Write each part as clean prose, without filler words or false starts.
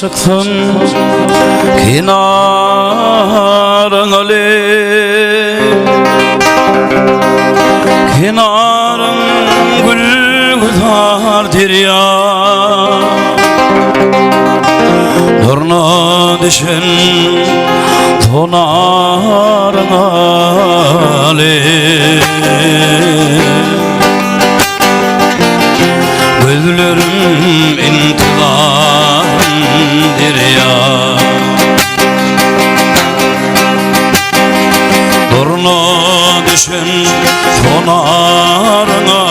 aşıktın kenarına kenarın gül güzar derya nurna düşen tonarına gözlerim intizam derya nurna düşen tonarına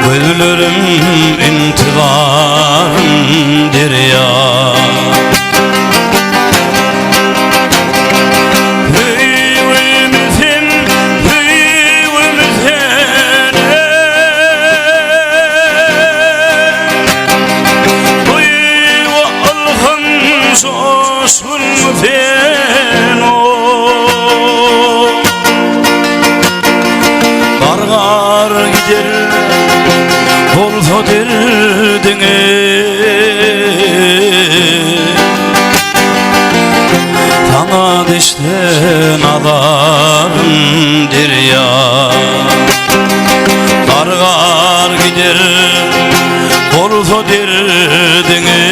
gözlerim intizam derya Bargar gider olsa derdine Sana deşten alarım derya Bargar gider olsa derdine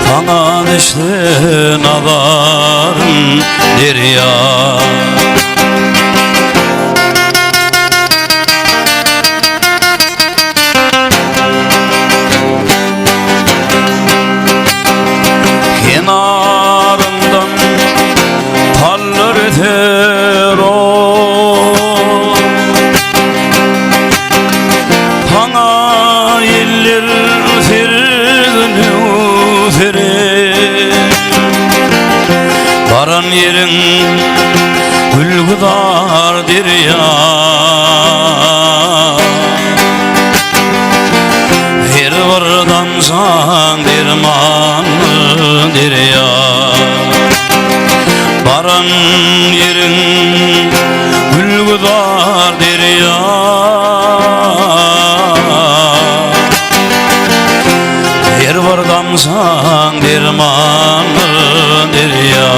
Sana deşten alarım derya kenarından tallar eter o Sana yeller sergini serer Varan yerin gül güzar derya her vardan san dermanı derya Varan yerin gül güzar derya her vardan san dermanı derya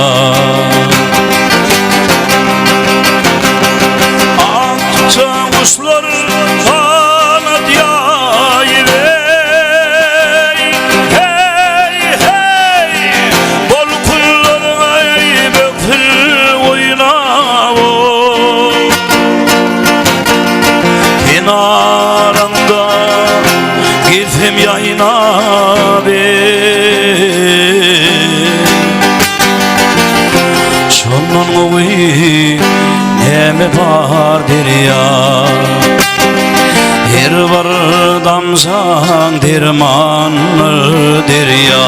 Akça kuşlar kanat yayıver Hey hey bol kullarına bökür oynavo kenarında gitsem yayına Şonun oğuy neme var derya her var damsan dermanı derya